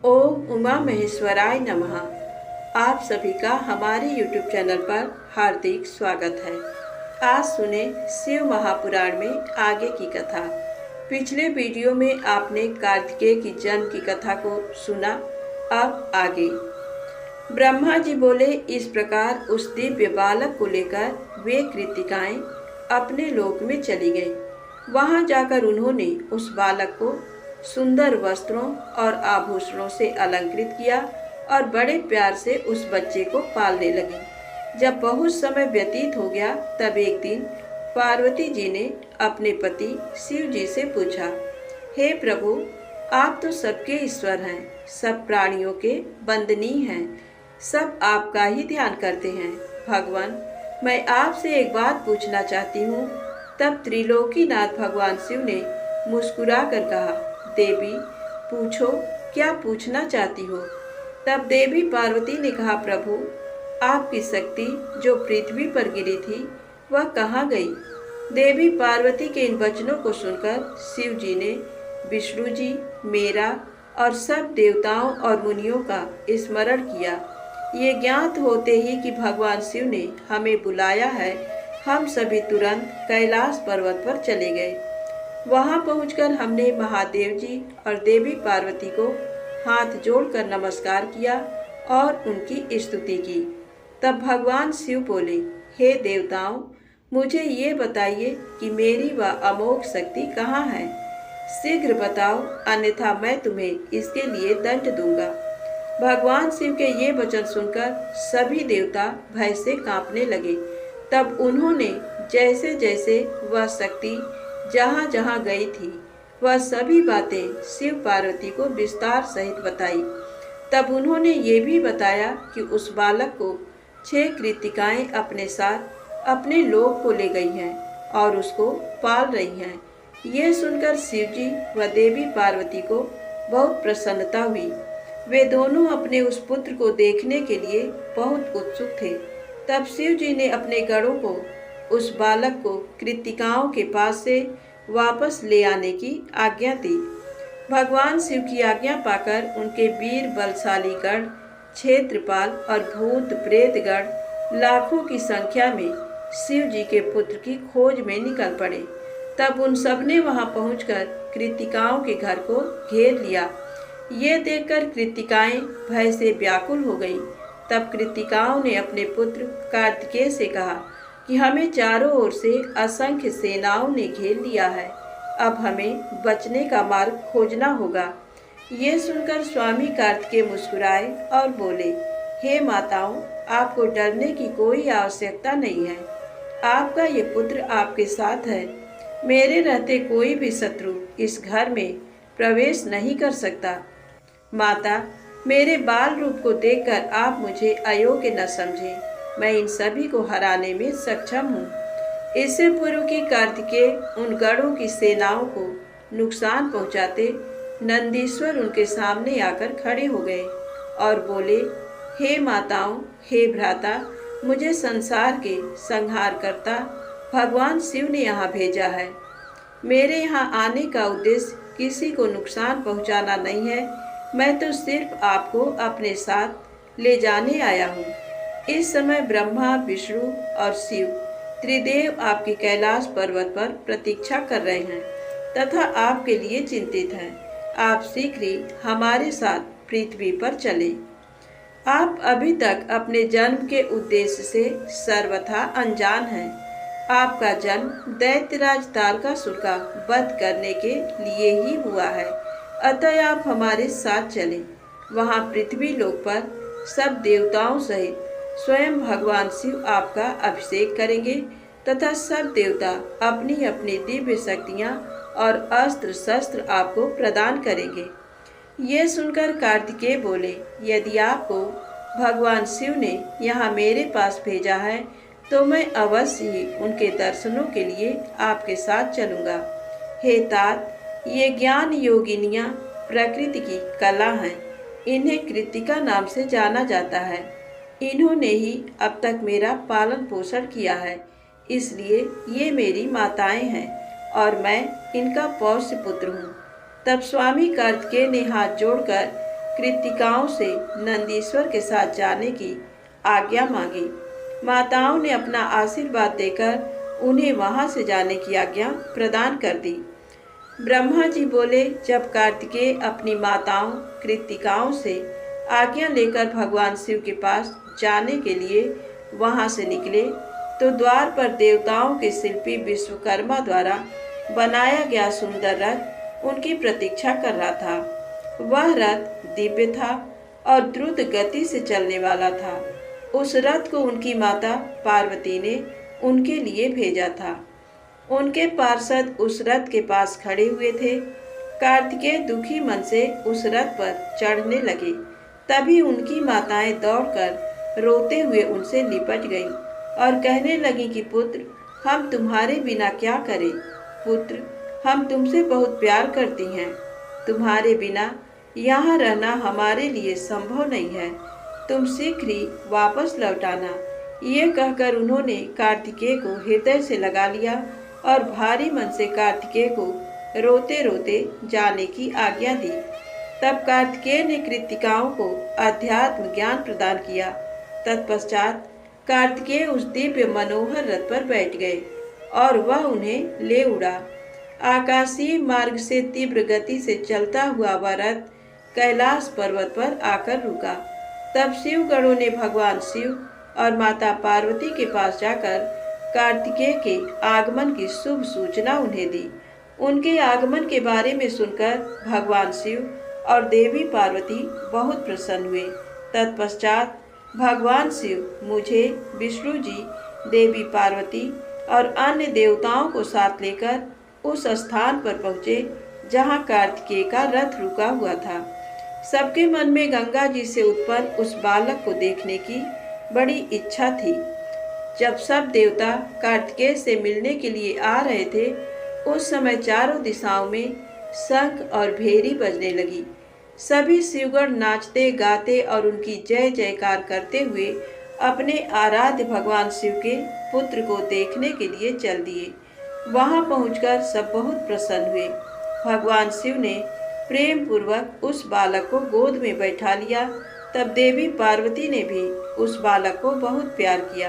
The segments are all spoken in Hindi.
ओम उमा महेश्वराय नमः। आप सभी का हमारे YouTube चैनल पर हार्दिक स्वागत है। आज सुने शिव महापुराण में आगे की कथा। पिछले वीडियो में आपने कार्तिकेय की जन्म की कथा को सुना। अब आगे ब्रह्मा जी बोले, इस प्रकार उस दिव्य बालक को लेकर वे कृतिकाएं अपने लोक में चली गई। वहां जाकर उन्होंने उस बालक को सुंदर वस्त्रों और आभूषणों से अलंकृत किया और बड़े प्यार से उस बच्चे को पालने लगी। जब बहुत समय व्यतीत हो गया, तब एक दिन पार्वती जी ने अपने पति शिव जी से पूछा, हे प्रभु, आप तो सबके ईश्वर हैं, सब प्राणियों के वंदनीय हैं, सब आपका ही ध्यान करते हैं। भगवान, मैं आपसे एक बात पूछना चाहती हूँ। तब त्रिलोकीनाथ भगवान शिव ने मुस्कुरा कर कहा, देवी पूछो, क्या पूछना चाहती हो। तब देवी पार्वती ने कहा, प्रभु, आपकी शक्ति जो पृथ्वी पर गिरी थी वह कहाँ गई। देवी पार्वती के इन वचनों को सुनकर शिव जी ने विष्णु जी, मेरा और सब देवताओं और मुनियों का स्मरण किया। ये ज्ञात होते ही कि भगवान शिव ने हमें बुलाया है, हम सभी तुरंत कैलाश पर्वत पर चले गए। वहां पहुंचकर हमने महादेव जी और देवी पार्वती को हाथ जोड़कर नमस्कार किया और उनकी स्तुति की। तब भगवान शिव बोले, हे देवताओं, मुझे ये बताइए कि मेरी वह अमोघ शक्ति कहाँ है। शीघ्र बताओ, अन्यथा मैं तुम्हें इसके लिए दंड दूंगा। भगवान शिव के ये वचन सुनकर सभी देवता भय से कांपने लगे। तब उन्होंने जैसे जैसे वह शक्ति जहाँ जहाँ गई थी वह सभी बातें शिव पार्वती को विस्तार सहित बताई। तब उन्होंने ये भी बताया कि उस बालक को 6 कृतिकाएं अपने साथ अपने लोक को ले गई हैं और उसको पाल रही हैं। ये सुनकर शिव जी व देवी पार्वती को बहुत प्रसन्नता हुई। वे दोनों अपने उस पुत्र को देखने के लिए बहुत उत्सुक थे। तब शिव जी ने अपने गणों को उस बालक को कृतिकाओं के पास से वापस ले आने की आज्ञा दी। भगवान शिव की आज्ञा पाकर उनके वीर बलशाली गण, क्षेत्रपाल और भूत प्रेत गण लाखों की संख्या में शिव जी के पुत्र की खोज में निकल पड़े। तब उन सब ने वहां पहुंचकर कृतिकाओं के घर को घेर लिया। ये देखकर कृतिकाएं भय से व्याकुल हो गईं। तब कृतिकाओं ने अपने पुत्र कार्तिकेय से कहा कि हमें चारों ओर से असंख्य सेनाओं ने घेर लिया है, अब हमें बचने का मार्ग खोजना होगा। ये सुनकर स्वामी कार्तिकेय मुस्कुराए और बोले, हे माताओं, आपको डरने की कोई आवश्यकता नहीं है। आपका ये पुत्र आपके साथ है। मेरे रहते कोई भी शत्रु इस घर में प्रवेश नहीं कर सकता। माता, मेरे बाल रूप को देखकर आप मुझे अयोग्य न समझें। मैं इन सभी को हराने में सक्षम हूँ। इससे पूर्व कि कार्तिकेय उन गणों की सेनाओं को नुकसान पहुँचाते, नंदीश्वर उनके सामने आकर खड़े हो गए और बोले, हे माताओं, हे भ्राता, मुझे संसार के संहारकर्ता भगवान शिव ने यहाँ भेजा है। मेरे यहाँ आने का उद्देश्य किसी को नुकसान पहुँचाना नहीं है। मैं तो सिर्फ आपको अपने साथ ले जाने आया हूँ। इस समय ब्रह्मा, विष्णु और शिव त्रिदेव आपके कैलाश पर्वत पर प्रतीक्षा कर रहे हैं तथा आपके लिए चिंतित हैं। आप शीघ्र ही हमारे साथ पृथ्वी पर चलें। आप अभी तक अपने जन्म के उद्देश्य से सर्वथा अनजान हैं। आपका जन्म दैत्यराज तारकासुर का वध करने के लिए ही हुआ है। अतः आप हमारे साथ चलें। वहाँ पृथ्वी लोक पर सब देवताओं सहित स्वयं भगवान शिव आपका अभिषेक करेंगे तथा सब देवता अपनी अपनी दिव्य शक्तियाँ और अस्त्र शस्त्र आपको प्रदान करेंगे। ये सुनकर कार्तिकेय बोले, यदि आपको भगवान शिव ने यहाँ मेरे पास भेजा है तो मैं अवश्य ही उनके दर्शनों के लिए आपके साथ चलूँगा। हे तात, ये ज्ञान योगिनियाँ प्रकृति की कला हैं। इन्हें कृतिका नाम से जाना जाता है। इन्होंने ही अब तक मेरा पालन पोषण किया है, इसलिए ये मेरी माताएं हैं और मैं इनका पौत्र पुत्र हूँ। तब स्वामी कार्तिकेय ने हाथ जोड़कर कृतिकाओं से नंदीश्वर के साथ जाने की आज्ञा मांगी। माताओं ने अपना आशीर्वाद देकर उन्हें वहां से जाने की आज्ञा प्रदान कर दी। ब्रह्मा जी बोले, जब कार्तिकेय अपनी माताओं कृतिकाओं से आज्ञा लेकर भगवान शिव के पास जाने के लिए वहां से निकले, तो द्वार पर देवताओं के शिल्पी विश्वकर्मा द्वारा बनाया गया सुंदर रथ उनकी प्रतीक्षा कर रहा था। वह रथ दिव्य था और द्रुत गति से चलने वाला था। उस रथ को उनकी माता पार्वती ने उनके लिए भेजा था। उनके पार्षद उस रथ के पास खड़े हुए थे। कार्तिकेय दुखी मन से उस रथ पर चढ़ने लगे। तभी उनकी माताएं दौड़कर रोते हुए उनसे लिपट गईं और कहने लगी कि पुत्र, हम तुम्हारे बिना क्या करें। पुत्र, हम तुमसे बहुत प्यार करती हैं। तुम्हारे बिना यहाँ रहना हमारे लिए संभव नहीं है। तुम शीघ्र ही वापस लौट आना। ये कहकर उन्होंने कार्तिकेय को हृदय से लगा लिया और भारी मन से कार्तिकेय को रोते रोते जाने की आज्ञा दी। तब कार्तिकेय ने कृतिकाओं को अध्यात्म ज्ञान प्रदान किया। तत्पश्चात कार्तिकेय उस दिव्य मनोहर रथ पर बैठ गए और वह उन्हें ले उड़ा। आकाशीय मार्ग से तीव्र गति से चलता हुआ वह रथ कैलाश पर्वत पर आकर रुका। तब शिव गणों ने भगवान शिव और माता पार्वती के पास जाकर कार्तिकेय के आगमन की शुभ सूचना उन्हें दी। उनके आगमन के बारे में सुनकर भगवान शिव और देवी पार्वती बहुत प्रसन्न हुए। तत्पश्चात भगवान शिव मुझे, विष्णु जी, देवी पार्वती और अन्य देवताओं को साथ लेकर उस स्थान पर पहुँचे जहाँ कार्तिकेय का रथ रुका हुआ था। सबके मन में गंगा जी से उत्पन्न उस बालक को देखने की बड़ी इच्छा थी। जब सब देवता कार्तिकेय से मिलने के लिए आ रहे थे, उस समय चारों दिशाओं में शंख और भेरी बजने लगी। सभी शिवगण नाचते गाते और उनकी जय जयकार करते हुए अपने आराध्य भगवान शिव के पुत्र को देखने के लिए चल दिए। वहां पहुंचकर सब बहुत प्रसन्न हुए। भगवान शिव ने प्रेम पूर्वक उस बालक को गोद में बैठा लिया। तब देवी पार्वती ने भी उस बालक को बहुत प्यार किया।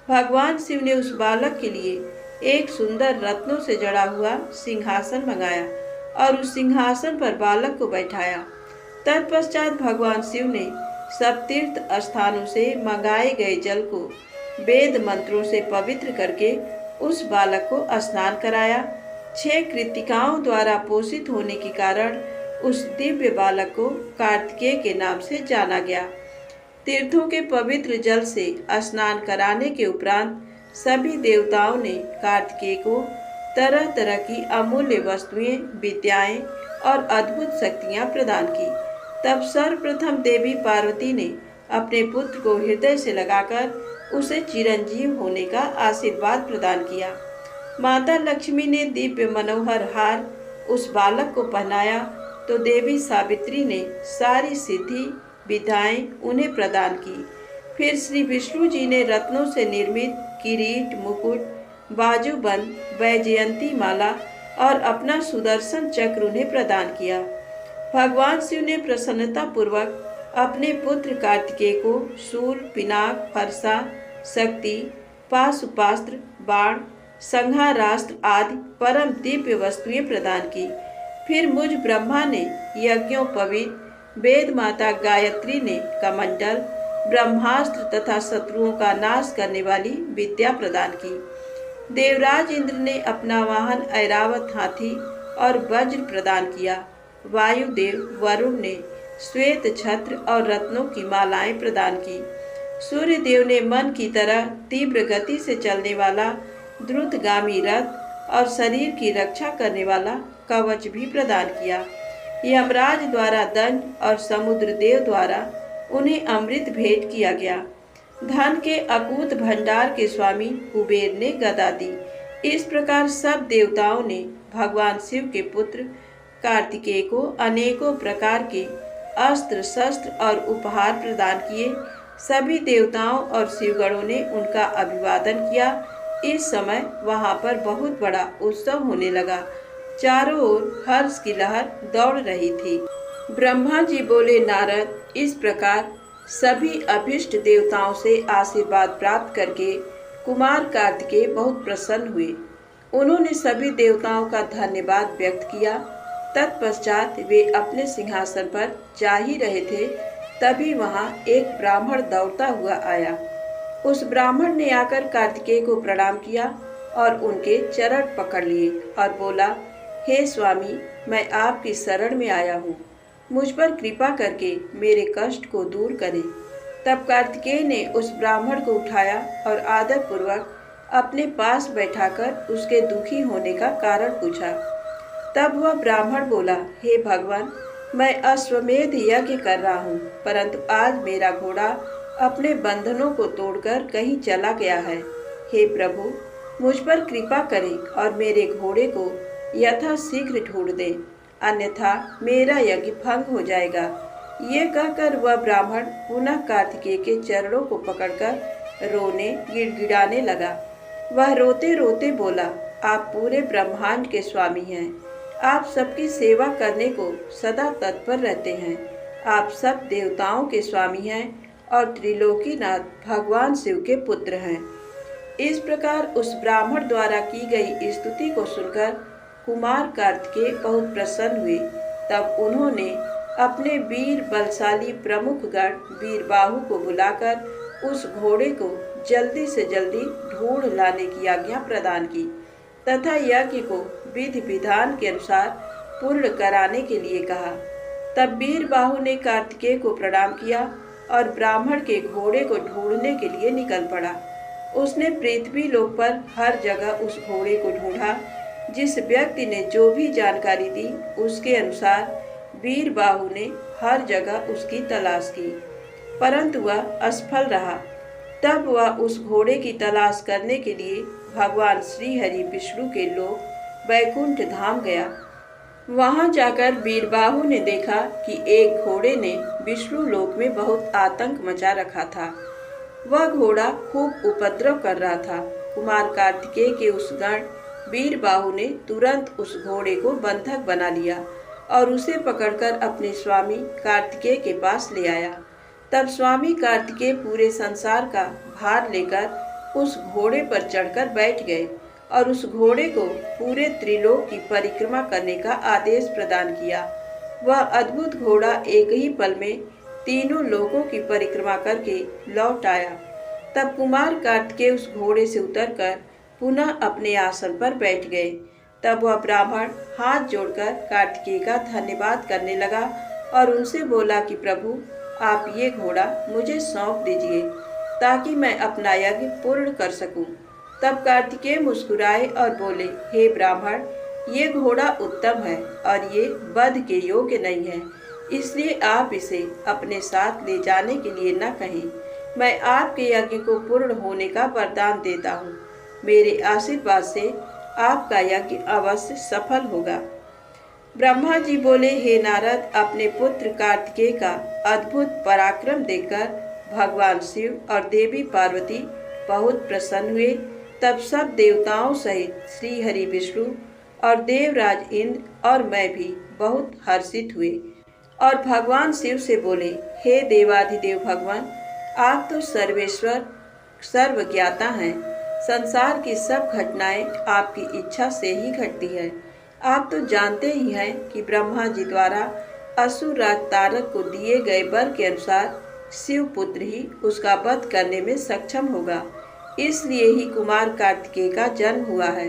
भगवान शिव ने उस बालक के लिए एक सुंदर रत्नों से जड़ा हुआ सिंहासन मंगाया और उस सिंहासन पर बालक को बैठाया। तत्पश्चात भगवान शिव ने सब तीर्थ स्थानों से मंगाए गए जल को वेद मंत्रों से पवित्र करके उस बालक को स्नान कराया। 6 कृतिकाओं द्वारा पोषित होने के कारण उस दिव्य बालक को कार्तिकेय के नाम से जाना गया। तीर्थों के पवित्र जल से स्नान कराने के उपरांत सभी देवताओं ने कार्तिकेय को तरह तरह की अमूल्य वस्तुएं, विद्याएं और अद्भुत शक्तियां प्रदान की। तब सर्वप्रथम देवी पार्वती ने अपने पुत्र को हृदय से लगाकर उसे चिरंजीव होने का आशीर्वाद प्रदान किया। माता लक्ष्मी ने दिव्य मनोहर हार उस बालक को पहनाया, तो देवी सावित्री ने सारी सिद्धि विद्याएं उन्हें प्रदान की। फिर श्री विष्णु जी ने रत्नों से निर्मित किरीट, मुकुट, बाजूबंद, वैजयंती माला और अपना सुदर्शन चक्र उन्हें प्रदान किया। भगवान शिव ने प्रसन्नता पूर्वक अपने पुत्र कार्तिकेय को शूल, पिनाक, फरसा, शक्ति, पाशुपास्त्र, बाण, संहारास्त्र आदि परम दिव्य वस्तुएं प्रदान की। फिर मुझ ब्रह्मा ने यज्ञोपवीत, वेद माता गायत्री ने कमंडल, ब्रह्मास्त्र तथा शत्रुओं का नाश करने वाली विद्या प्रदान की। देवराज इंद्र ने अपना वाहन ऐरावत हाथी और वज्र प्रदान किया। वायुदेव वरुण ने श्वेत छत्र और रत्नों की मालाएं प्रदान की। सूर्य देव ने मन की तरह तीव्र गति से चलने वाला द्रुतगामी रथ और शरीर की रक्षा करने वाला कवच भी प्रदान किया। यमराज द्वारा दंड और समुद्र देव द्वारा उन्हें अमृत भेंट किया गया। धन के अकूत भंडार के स्वामी कुबेर ने गदा दी। इस प्रकार सब देवताओं ने भगवान शिव के पुत्र कार्तिकेय को अनेकों प्रकार के अस्त्र शस्त्र और उपहार प्रदान किए। सभी देवताओं और शिवगणों ने उनका अभिवादन किया। इस समय वहां पर बहुत बड़ा उत्सव होने लगा। चारों ओर हर्ष की लहर दौड़ रही थी। ब्रह्मा जी बोले, नारद, इस प्रकार सभी अभिष्ट देवताओं से आशीर्वाद प्राप्त करके कुमार कार्तिकेय बहुत प्रसन्न हुए। उन्होंने सभी देवताओं का धन्यवाद व्यक्त किया। तत्पश्चात वे अपने सिंहासन पर जा ही रहे थे, तभी वहां एक ब्राह्मण दौड़ता हुआ आया। उस ब्राह्मण ने आकर कार्तिकेय को प्रणाम किया और उनके चरण पकड़ लिए और बोला, हे स्वामी, मैं आपकी शरण में आया हूँ, मुझ पर कृपा करके मेरे कष्ट को दूर करें। तब कार्तिकेय ने उस ब्राह्मण को उठाया और आदर पूर्वक अपने पास बैठाकर उसके दुखी होने का कारण पूछा। तब वह ब्राह्मण बोला, हे भगवान, मैं अश्वमेध यज्ञ कर रहा हूँ, परंतु आज मेरा घोड़ा अपने बंधनों को तोड़कर कहीं चला गया है। हे प्रभु, मुझ पर कृपा करें और मेरे घोड़े को यथाशीघ्र ढूंढ दें, अन्यथा मेरा यज्ञ भंग हो जाएगा। ये कहकर वह ब्राह्मण पुनः कार्तिकेय के चरणों को पकड़कर रोने गिड़गिड़ाने लगा। वह रोते रोते बोला, आप पूरे ब्रह्मांड के स्वामी हैं, आप सबकी सेवा करने को सदा तत्पर रहते हैं, आप सब देवताओं के स्वामी हैं और त्रिलोकीनाथ भगवान शिव के पुत्र हैं। इस प्रकार उस ब्राह्मण द्वारा की गई स्तुति को सुनकर कुमार कार्तिकेय बहुत प्रसन्न हुए। तब उन्होंने अपने वीर बलशाली प्रमुख गण वीरबाहु को बुलाकर उस घोड़े को जल्दी से जल्दी ढूंढ लाने की आज्ञा प्रदान की तथा यज्ञ को विधि विधान के अनुसार पूर्ण कराने के लिए कहा। तब वीरबाहु ने कार्तिकेय को प्रणाम किया और ब्राह्मण के घोड़े को ढूंढने के लिए निकल पड़ा। उसने पृथ्वी लोक पर हर जगह उस घोड़े को ढूंढा। जिस व्यक्ति ने जो भी जानकारी दी उसके अनुसार वीरबाहु ने हर जगह उसकी तलाश की, परंतु वह असफल रहा। तब वह उस घोड़े की तलाश करने के लिए भगवान श्री हरि विष्णु के लोक वैकुंठ धाम गया। वहां जाकर वीरबाहु ने देखा कि एक घोड़े ने विष्णु लोक में बहुत आतंक मचा रखा था। वह घोड़ा खूब उपद्रव कर रहा था। कुमार कार्तिकेय के उस गण वीरबाहु ने तुरंत उस घोड़े को बंधक बना लिया और उसे पकड़कर अपने स्वामी कार्तिकेय के पास ले आया। तब स्वामी कार्तिकेय पूरे संसार का भार लेकर उस घोड़े पर चढ़कर बैठ गए और उस घोड़े को पूरे त्रिलोक की परिक्रमा करने का आदेश प्रदान किया। वह अद्भुत घोड़ा एक ही पल में तीनों लोकों की परिक्रमा करके लौट आया। तब कुमार कार्तिकेय उस घोड़े से उतरकर पुनः अपने आसन पर बैठ गए। तब वह ब्राह्मण हाथ जोड़कर कार्तिकेय का धन्यवाद करने लगा और उनसे बोला कि प्रभु, आप ये घोड़ा मुझे सौंप दीजिए ताकि मैं अपना यज्ञ पूर्ण कर सकूं। तब कार्तिकेय मुस्कुराए और बोले, हे ब्राह्मण, ये घोड़ा उत्तम है और ये वध के योग्य नहीं है, इसलिए आप इसे अपने साथ ले जाने के लिए न कहें। मैं आपके यज्ञ को पूर्ण होने का वरदान देता हूँ। मेरे आशीर्वाद से आपका यज्ञ अवश्य सफल होगा। ब्रह्मा जी बोले, हे नारद, अपने पुत्र कार्तिकेय का अद्भुत पराक्रम देखकर भगवान शिव और देवी पार्वती बहुत प्रसन्न हुए। तब सब देवताओं सहित श्री हरि विष्णु और देवराज इंद्र और मैं भी बहुत हर्षित हुए और भगवान शिव से बोले, हे देवाधिदेव भगवान, आप तो सर्वेश्वर सर्वज्ञाता हैं। संसार की सब घटनाएं आपकी इच्छा से ही घटती है। आप तो जानते ही हैं कि ब्रह्मा जी द्वारा असुर राज तारक को दिए गए वर के अनुसार शिव पुत्र ही उसका वध करने में सक्षम होगा। इसलिए ही कुमार कार्तिकेय का जन्म हुआ है।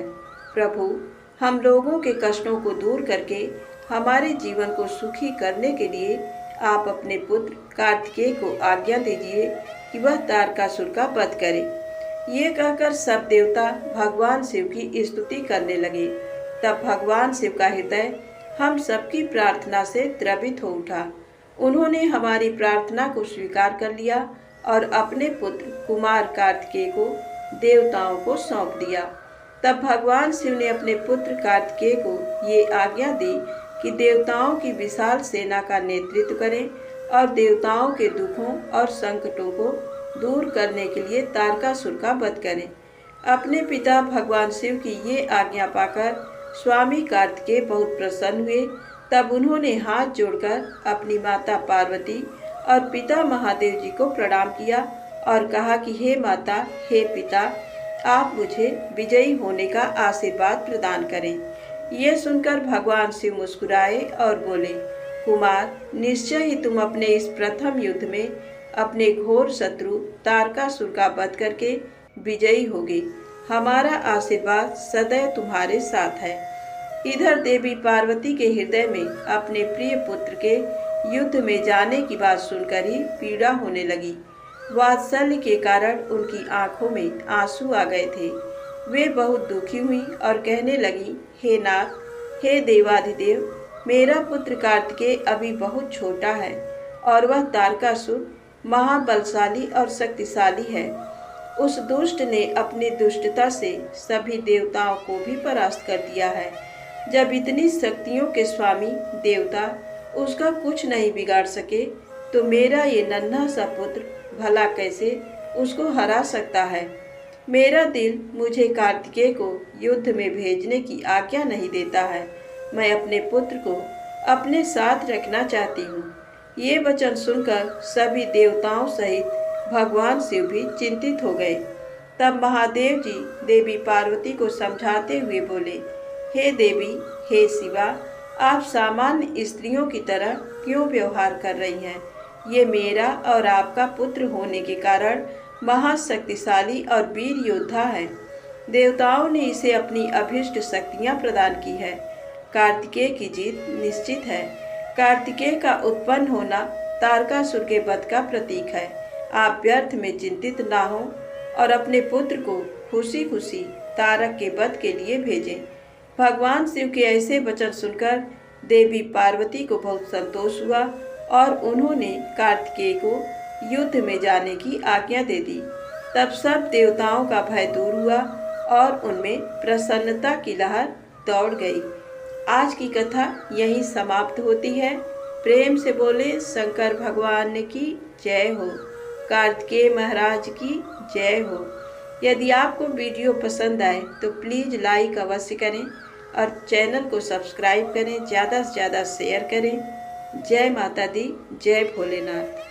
प्रभु, हम लोगों के कष्टों को दूर करके हमारे जीवन को सुखी करने के लिए आप अपने पुत्र कार्तिकेय को आज्ञा दीजिए कि वह तारकासुर का वध करे। ये कहकर सब देवता भगवान शिव की स्तुति करने लगे। तब भगवान शिव का हृदय हम सबकी प्रार्थना से द्रवित हो उठा। उन्होंने हमारी प्रार्थना को स्वीकार कर लिया और अपने पुत्र कुमार कार्तिकेय को देवताओं को सौंप दिया। तब भगवान शिव ने अपने पुत्र कार्तिकेय को ये आज्ञा दी कि देवताओं की विशाल सेना का नेतृत्व करें और देवताओं के दुखों और संकटों को दूर करने के लिए तारकासुर का वध करें। अपने पिता भगवान शिव की ये आज्ञा पाकर स्वामी कार्तिकेय बहुत प्रसन्न हुए तब उन्होंने हाथ जोड़कर अपनी माता पार्वती और पिता महादेव जी को प्रणाम किया और कहा कि हे माता, हे पिता, आप मुझे विजयी होने का आशीर्वाद प्रदान करें। ये सुनकर भगवान शिव मुस्कुराए और बोले, कुमार, निश्चय ही तुम अपने इस प्रथम युद्ध में अपने घोर शत्रु तारकासुर का वध करके विजयी होगे। हमारा आशीर्वाद सदैव तुम्हारे साथ है। इधर देवी पार्वती के हृदय में अपने प्रिय पुत्र के युद्ध में जाने की बात सुनकर ही पीड़ा होने लगी। वात्सल्य के कारण उनकी आंखों में आंसू आ गए थे। वे बहुत दुखी हुई और कहने लगी, हे नाथ, हे देवाधिदेव, मेरा पुत्र कार्तिकेय अभी बहुत छोटा है और वह तारकासुर महाबलशाली और शक्तिशाली है। उस दुष्ट ने अपनी दुष्टता से सभी देवताओं को भी परास्त कर दिया है। जब इतनी शक्तियों के स्वामी देवता उसका कुछ नहीं बिगाड़ सके, तो मेरा ये नन्हा सा पुत्र भला कैसे उसको हरा सकता है। मेरा दिल मुझे कार्तिकेय को युद्ध में भेजने की आज्ञा नहीं देता है। मैं अपने पुत्र को अपने साथ रखना चाहती हूँ। ये वचन सुनकर सभी देवताओं सहित भगवान शिव भी चिंतित हो गए। तब महादेव जी देवी पार्वती को समझाते हुए बोले, हे देवी, हे शिवा, आप सामान्य स्त्रियों की तरह क्यों व्यवहार कर रही हैं? ये मेरा और आपका पुत्र होने के कारण महाशक्तिशाली और वीर योद्धा है। देवताओं ने इसे अपनी अभीष्ट शक्तियाँ प्रदान की है। कार्तिकेय की जीत निश्चित है। कार्तिकेय का उत्पन्न होना तारकासुर के वध का प्रतीक है। आप व्यर्थ में चिंतित ना हो और अपने पुत्र को खुशी खुशी तारक के वध के लिए भेजें। भगवान शिव के ऐसे वचन सुनकर देवी पार्वती को बहुत संतोष हुआ और उन्होंने कार्तिकेय को युद्ध में जाने की आज्ञा दे दी। तब सब देवताओं का भय दूर हुआ और उनमें प्रसन्नता की लहर दौड़ गई। आज की कथा यहीं समाप्त होती है। प्रेम से बोले शंकर भगवान की जय हो, कार्तिकेय महाराज की जय हो। यदि आपको वीडियो पसंद आए तो प्लीज़ लाइक अवश्य करें और चैनल को सब्सक्राइब करें, ज़्यादा से ज़्यादा शेयर करें। जय माता दी, जय भोलेनाथ।